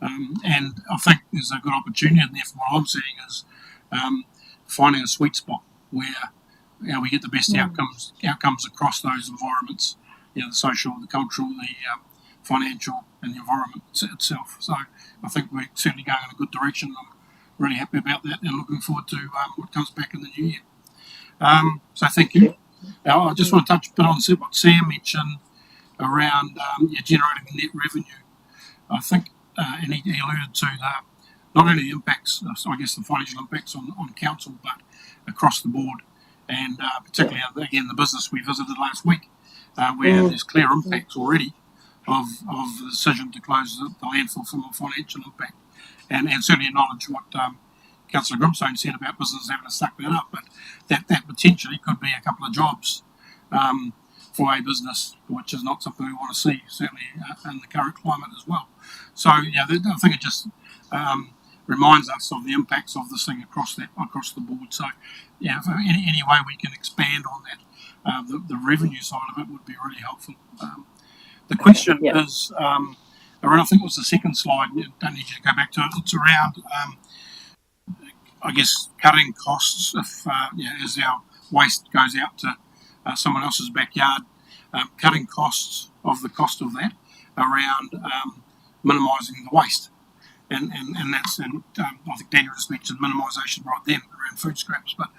Speaker 9: And I think there's a good opportunity, and therefore what I'm seeing is finding a sweet spot where we get the best outcomes across those environments, the social, the cultural, the financial, and the environment itself. So I think we're certainly going in a good direction. I'm really happy about that and looking forward to what comes back in the new year. So thank you. Now, I just want to touch a bit on what Sam mentioned around generating the net revenue. I think, and he alluded to not only the impacts, I guess the financial impacts on council, but across the board, and particularly, again, the business we visited last week, where there's clear impacts already of the decision to close the landfill from a financial impact, and certainly acknowledge what Councillor Grimstone said about businesses having to suck that up, but that potentially could be a couple of jobs for a business, which is not something we want to see, certainly in the current climate as well. So I think it just reminds us of the impacts of this thing across the board. So if any way we can expand on that, the revenue side of it would be really helpful. The question is around, I think it was the second slide. Don't need you to go back to it. It's around, I guess, cutting costs if as our waste goes out to someone else's backyard, cutting costs of the cost of that around minimising the waste. And that's, I think Daniel just mentioned minimisation right then around food scraps. But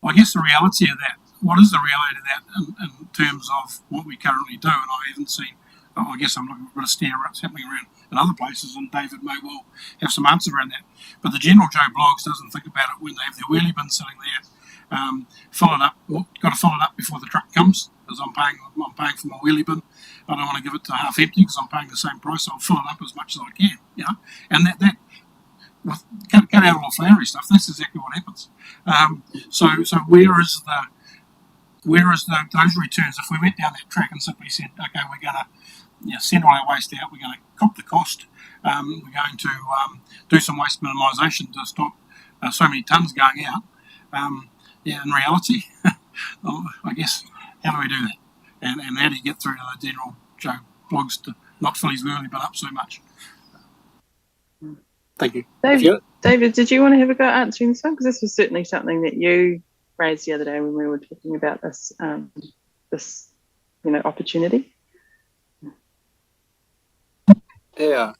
Speaker 9: I guess the reality of that, what is the reality of that in terms of what we currently do? And I haven't seen, I guess I'm looking for a steer what's happening around in other places, and David may well have some answer around that. But the general Joe Bloggs doesn't think about it when they have their wheelie bin sitting there. Fill it up, got to fill it up before the truck comes, because I'm paying for my wheelie bin. I don't want to give it to half empty because I'm paying the same price, so I'll fill it up as much as I can, and that cut out all the flowery stuff. That's exactly what happens. So where is those returns? If we went down that track and simply said, okay, we're going to send all our waste out, we're going to cop the cost, we're going to do some waste minimisation to stop so many tonnes going out. In reality, I guess, how do we do that? And how do you get through to the general Joe Bloggs to not fill his wheelie bin up so much? Thank you.
Speaker 5: David, did you want to have a go at answering this one? Because this was certainly something that you raised the other day when we were talking about this opportunity.
Speaker 4: Yeah,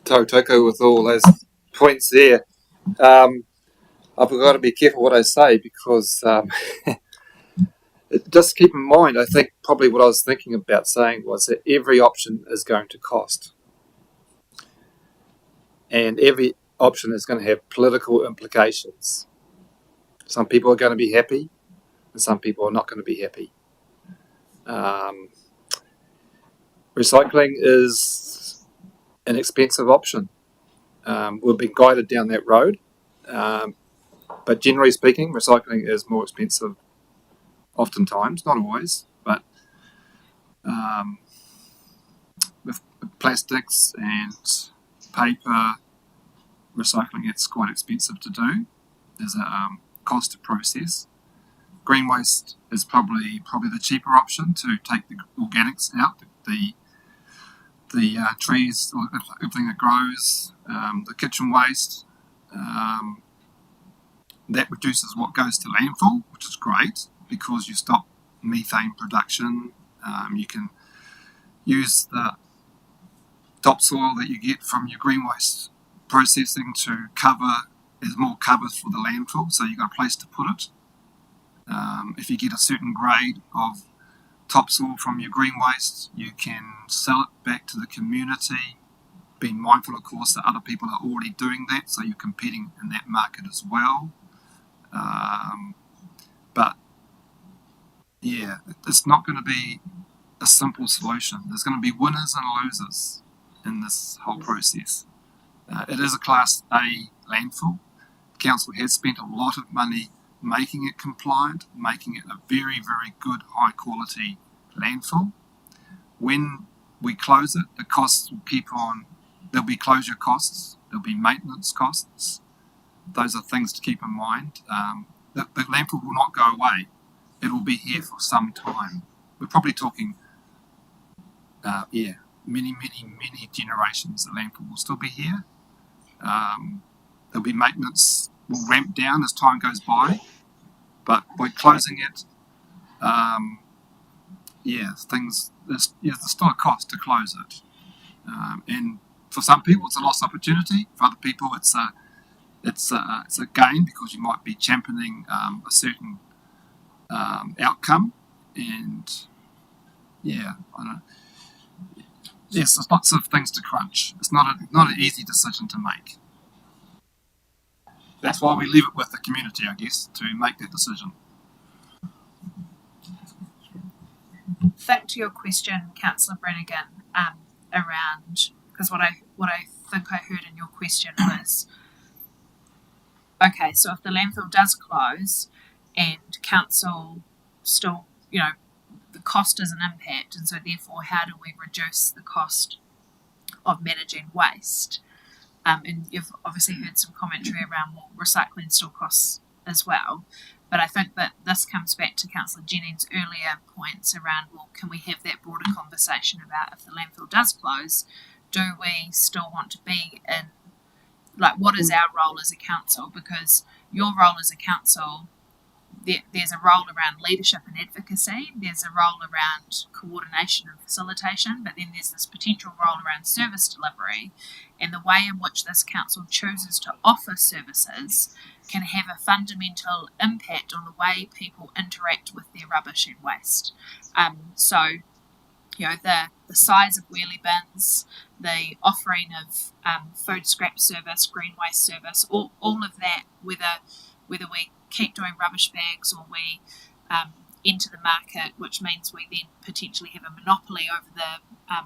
Speaker 4: tautoko with all those points there. I've got to be careful what I say because just keep in mind, I think probably what I was thinking about saying was that every option is going to cost. And every option is going to have political implications. Some people are going to be happy and some people are not going to be happy. Recycling is an expensive option. We've been guided down that road. But generally speaking, recycling is more expensive oftentimes, not always, but with plastics and paper, recycling, it's quite expensive to do. There's a cost to process. Green waste is probably the cheaper option to take the organics out, the trees, everything that grows, the kitchen waste. That reduces what goes to landfill, which is great because you stop methane production. You can use the topsoil that you get from your green waste processing to cover. There's more cover for the landfill, so you've got a place to put it. If you get a certain grade of topsoil from your green waste, you can sell it back to the community, being mindful, of course, that other people are already doing that, so you're competing in that market as well. But yeah, it's not going to be a simple solution. There's going to be winners and losers in this whole process. It is a Class A landfill. Council has spent a lot of money making it compliant, making it a very, very good, high quality landfill. When we close it, the costs will keep on. There'll be closure costs, there'll be maintenance costs. Those are things to keep in mind. The landfill will not go away. It will be here for some time. We're probably talking, many generations. The landfill will still be here. There'll be maintenance, will ramp down as time goes by. But by closing it, there's still a cost to close it. And for some people, it's a lost opportunity. For other people, it's a gain because you might be championing a certain outcome. And yeah, I don't know. Yes, there's lots of things to crunch. It's not an easy decision to make. That's why we leave it with the community, I guess, to make that decision.
Speaker 2: Back to your question, Councillor Brannigan, around, because what I think I heard in your question was, okay, so if the landfill does close and council still, the cost is an impact, and so therefore how do we reduce the cost of managing waste? And you've obviously heard some commentary around, well, recycling still costs as well. But I think that this comes back to Councillor Jennings' earlier points around, well, can we have that broader conversation about if the landfill does close, do we still want to be in, what is our role as a council? Because your role as a council, there's a role around leadership and advocacy, there's a role around coordination and facilitation, but then there's this potential role around service delivery, and the way in which this council chooses to offer services can have a fundamental impact on the way people interact with their rubbish and waste. So the size of wheelie bins, the offering of food scrap service, green waste service, all of that, whether we keep doing rubbish bags or we enter the market, which means we then potentially have a monopoly over the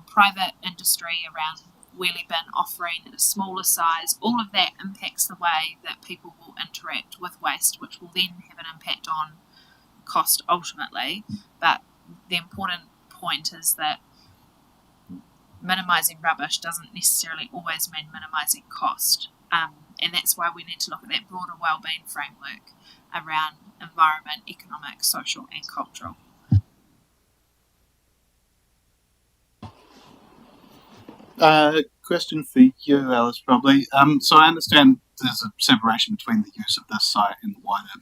Speaker 2: private industry around wheelie bin offering at a smaller size, all of that impacts the way that people will interact with waste, which will then have an impact on cost ultimately. But the important point is that minimising rubbish doesn't necessarily always mean minimising cost. And that's why we need to look at that broader wellbeing framework around environment, economic, social and cultural.
Speaker 6: Question for you, Alice, probably. So I understand there's a separation between the use of this site and the wider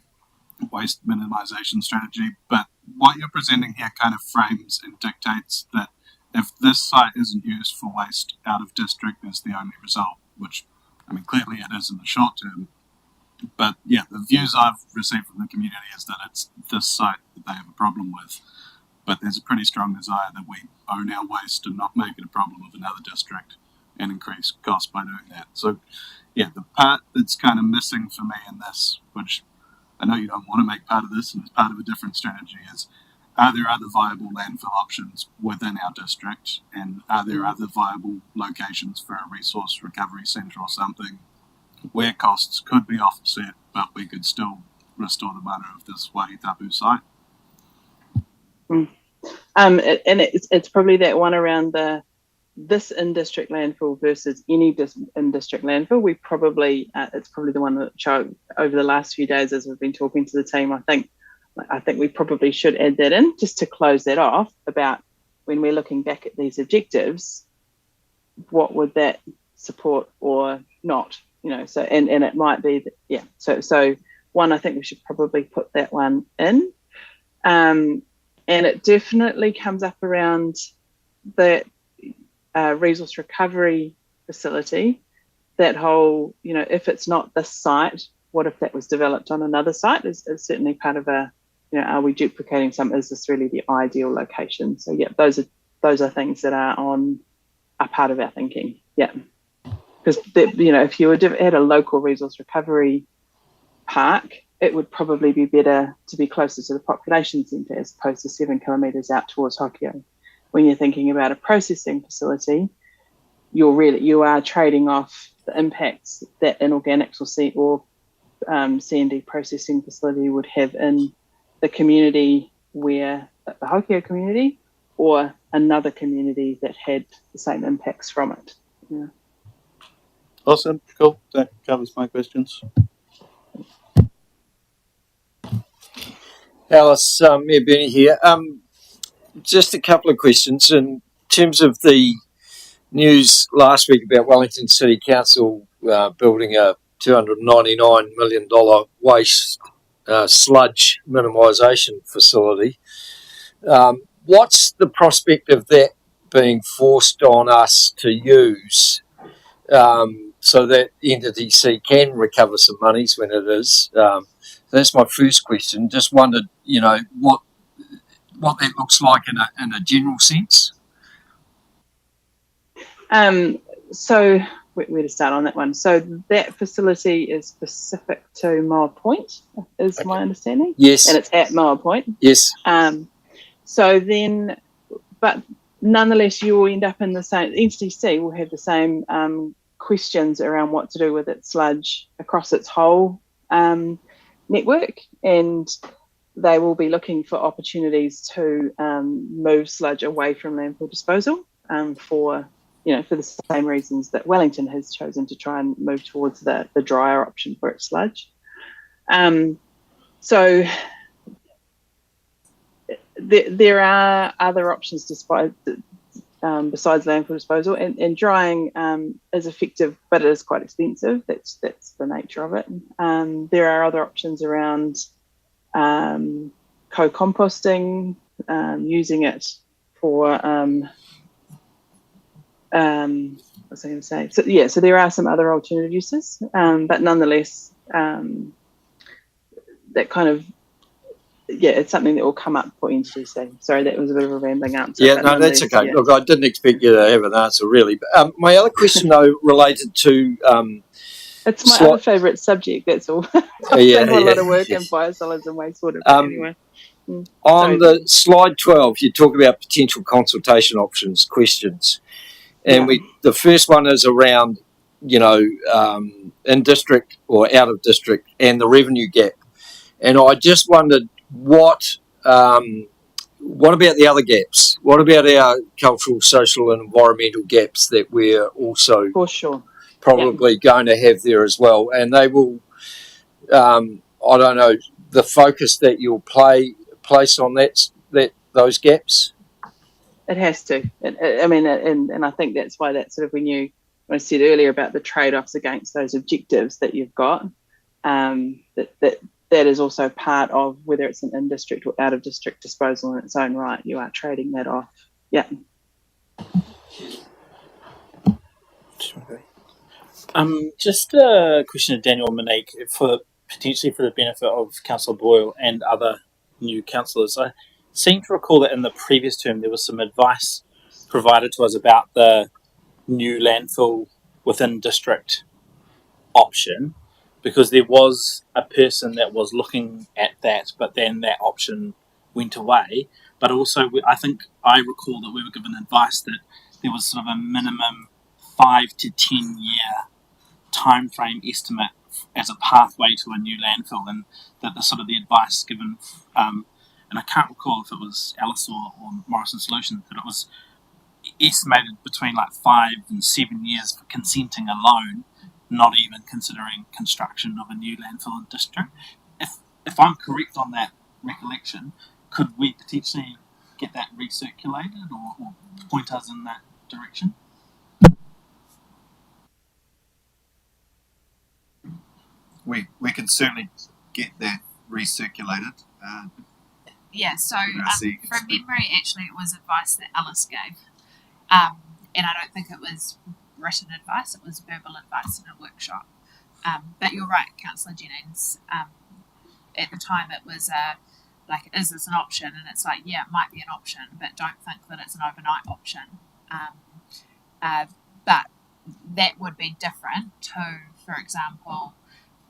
Speaker 6: waste minimisation strategy, but what you're presenting here kind of frames and dictates that if this site isn't used for waste out of district is the only result, which, I mean, clearly it is in the short term. But yeah, the views I've received from the community is that it's this site that they have a problem with. But there's a pretty strong desire that we own our waste and not make it a problem of another district and increase costs by doing that. So yeah, the part that's kind of missing for me in this, which I know you don't want to make part of this and it's part of a different strategy, is are there other viable landfill options within our district, and are there other viable locations for a resource recovery centre or something where costs could be offset but we could still restore the mana of this Wahitapu site?
Speaker 5: And it's probably that one around this in-district landfill versus any in-district landfill. We probably it's probably the one that showed over the last few days as we've been talking to the team. I think we probably should add that in just to close that off about when we're looking back at these objectives, what would that support or not? So and it might be that, yeah. So one, I think we should probably put that one in. And it definitely comes up around the resource recovery facility, that whole, if it's not this site, what if that was developed on another site is certainly part of are we duplicating some? Is this really the ideal location? So yeah, those are things that are part of our thinking. Yeah, because if you had a local resource recovery park, it would probably be better to be closer to the population centre as opposed to 7 kilometres out towards Hokio. When you're thinking about a processing facility, you are trading off the impacts that inorganics or C&D processing facility would have in the community the Hokio community, or another community that had the same impacts from it. Yeah.
Speaker 6: Awesome, cool. That covers my questions.
Speaker 1: Alice, Benny here. Just a couple of questions. In terms of the news last week about Wellington City Council building a $299 million waste sludge minimisation facility, what's the prospect of that being forced on us to use so that entity C can recover some monies when it is? That's my first question. Just wondered, what that looks like in a general sense.
Speaker 5: So where to start on that one? So that facility is specific to Moa Point, is my understanding.
Speaker 1: Yes.
Speaker 5: And it's at Moa Point.
Speaker 1: Yes.
Speaker 5: So then, but nonetheless, you will end up in the same. NCC will have the same questions around what to do with its sludge across its whole network, and they will be looking for opportunities to move sludge away from landfill disposal for the same reasons that Wellington has chosen to try and move towards the drier option for its sludge. So there are other options besides landfill disposal, and drying is effective, but it is quite expensive. That's the nature of it. There are other options around co-composting, using it for what's I going to say? So there are some other alternative uses, but nonetheless, that kind of it's something that will come up for NCC. Sorry, that was a bit of a rambling answer.
Speaker 1: Yeah, no, that's okay. Yeah. Look, I didn't expect you to have an answer, really. But, my other question, though, related to...
Speaker 5: it's my other favourite subject, that's all. I've done a lot of work in biosolids and wastewater, but anyway.
Speaker 1: On the slide 12, you talk about potential consultation options, questions. And the first one is around, in district or out of district and the revenue gap. And I just wondered what about the other gaps? What about our cultural, social and environmental gaps that we're also probably going to have there as well? And they will, I don't know, the focus that you'll place on those gaps?
Speaker 5: It has to. And I think that's why that sort of when I said earlier about the trade-offs against those objectives that you've got, that is also part of whether it's an in-district or out-of-district disposal in its own right. You are trading that off. Yeah.
Speaker 7: Just a question to Daniel and Monique potentially for the benefit of Councillor Boyle and other new councillors. I seem to recall that in the previous term there was some advice provided to us about the new landfill within district option, because there was a person that was looking at that, but then that option went away. But also, I think I recall that we were given advice that there was sort of a minimum 5 to 10 year time frame estimate as a pathway to a new landfill, and that the sort of the advice given, and I can't recall if it was Alice or Morrison Solutions, but it was estimated between like 5 and 7 years for consenting alone, not even considering construction of a new landfill in district. If I'm correct on that recollection, could we potentially get that recirculated or point us in that direction?
Speaker 3: We can certainly get that recirculated.
Speaker 2: So from memory, actually, it was advice that Alice gave. And I don't think it was written advice, it was verbal advice in a workshop. But you're right, Councillor Jennings. At the time, it was is this an option? And it's like, yeah, it might be an option, but don't think that it's an overnight option. But that would be different to, for example,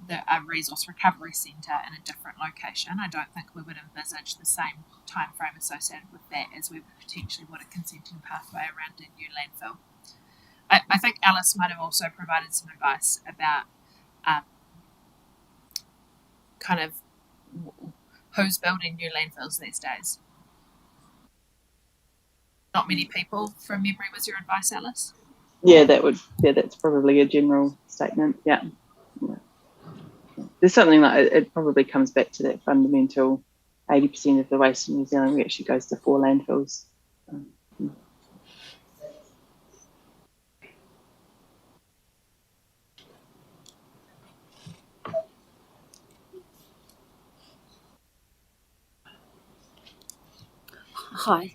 Speaker 2: a resource recovery centre in a different location. I don't think we would envisage the same time frame associated with that as we potentially would a consenting pathway around a new landfill. I think Alice might have also provided some advice about kind of who's building new landfills these days. Not many people, from memory, was your advice, Alice?
Speaker 5: Yeah, that's probably a general statement. Yeah. There's something like it probably comes back to that fundamental 80% of the waste in New Zealand actually goes to 4 landfills.
Speaker 10: Hi.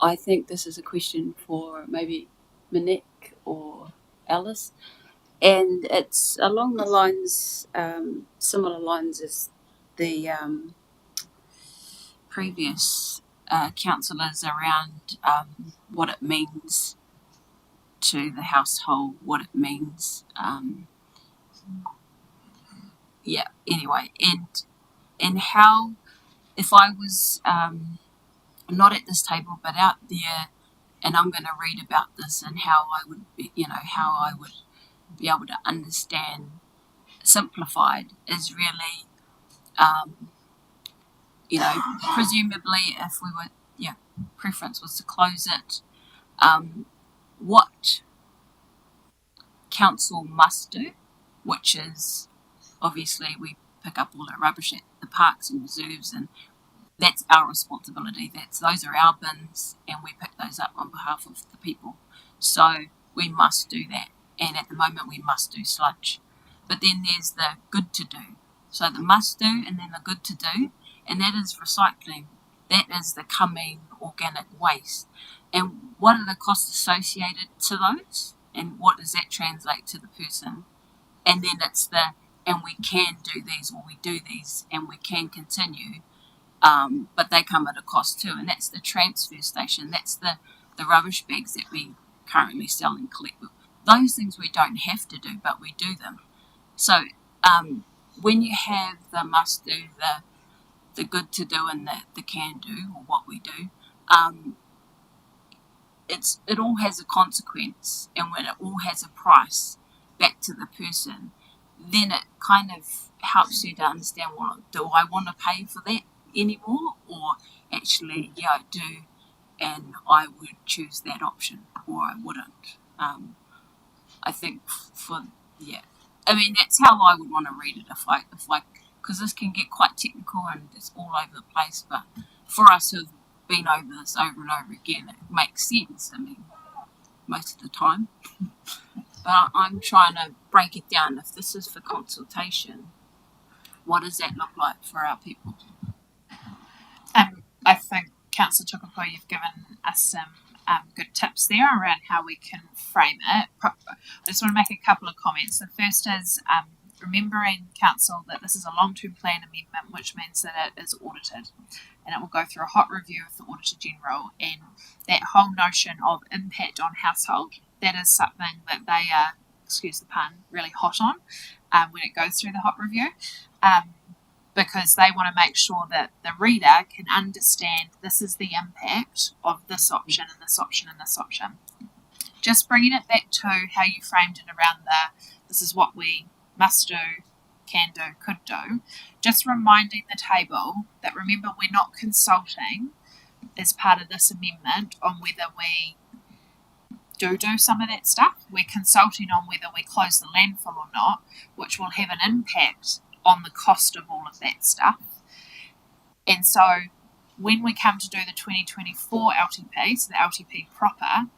Speaker 10: I think this is a question for maybe Monique or Alice. and it's along the lines, similar lines as the previous councillors around what it means to the household, what it means. Anyway, and how, if I was not at this table but out there, and I'm going to read about this and how I would be, how I would be able to understand simplified is really, presumably if we were, preference was to close it, what council must do, which is obviously we pick up all our rubbish at the parks and reserves, and that's our responsibility. Those are our bins, and we pick those up on behalf of the people. So we must do that, and at the moment we must do sludge. But then there's the good to do. So the must do, and then the good to do, and that is recycling. That is the coming organic waste. And what are the costs associated to those? And what does that translate to the person? And then it's and we can do these, or we do these, and we can continue. But they come at a cost too, and that's the transfer station. That's the rubbish bags that we currently sell and collect. Those things we don't have to do, but we do them. So when you have the must do, the good to do, and the can do, or what we do, it all has a consequence, and when it all has a price back to the person, then it kind of helps you to understand, well, do I want to pay for that anymore, or actually, I do, and I would choose that option, or I wouldn't. I think that's how I would want to read it if I, because this can get quite technical and it's all over the place, but for us who've been over this over and over again, it makes sense. I mean, most of the time. But I'm trying to break it down. If this is for consultation, what does that look like for our people?
Speaker 2: I think, Councillor Tukapo, you've given us some good tips there around how we can frame it. I just want to make a couple of comments. The first is remembering, Council, that this is a long-term plan amendment, which means that it is audited, and it will go through a hot review of the Auditor General, and that whole notion of impact on household, that is something that they are, excuse the pun, really hot on when it goes through the hot review. Because they want to make sure that the reader can understand this is the impact of this option and this option and this option. Just bringing it back to how you framed it around this is what we must do, can do, could do. Just reminding the table that, remember, we're not consulting as part of this amendment on whether we do some of that stuff. We're consulting on whether we close the landfill or not, which will have an impact on the cost of all of that stuff. And so when we come to do the 2024 LTP, so the LTP proper,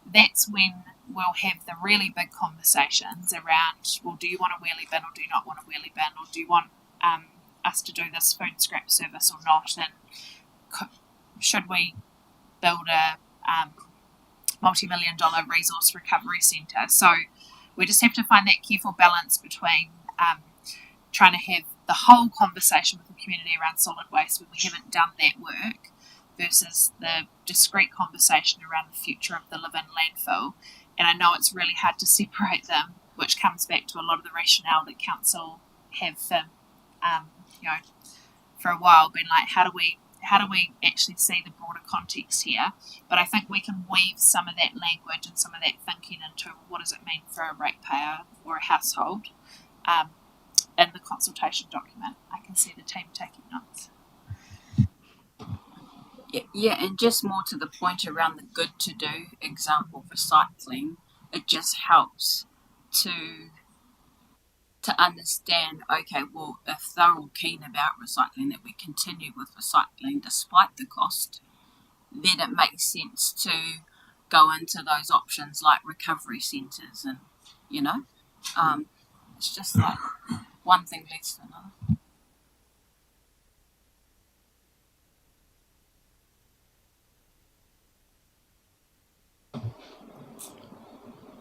Speaker 2: that's when we'll have the really big conversations around, well, do you want a wheelie bin or do you not want a wheelie bin, or do you want us to do this food scrap service or not, and should we build a multi-million-dollar resource recovery centre? So we just have to find that careful balance between trying to have the whole conversation with the community around solid waste when we haven't done that work, versus the discrete conversation around the future of the Levin landfill. And I know it's really hard to separate them, which comes back to a lot of the rationale that council have for a while been like, how do we actually see the broader context here? But I think we can weave some of that language and some of that thinking into what does it mean for a ratepayer or a household in the consultation document. I can see the team taking notes.
Speaker 10: Yeah, and just more to the point around the good to do example, recycling, it just helps to understand, okay, well, if they're all keen about recycling, that we continue with recycling despite the cost, then it makes sense to go into those options like recovery centres, and it's just like one thing leads to another.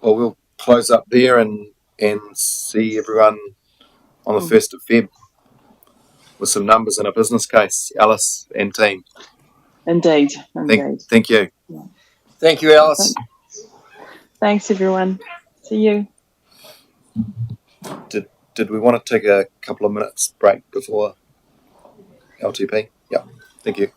Speaker 1: Well, we'll close up there and
Speaker 3: and see everyone on the 1st of Feb with some numbers and a business case. Alice and team.
Speaker 5: Indeed.
Speaker 3: Thank you.
Speaker 1: Thank you, Alice.
Speaker 5: Thanks, everyone. See you.
Speaker 3: Did we want to take a couple of minutes break before LTP? Yeah. Thank you.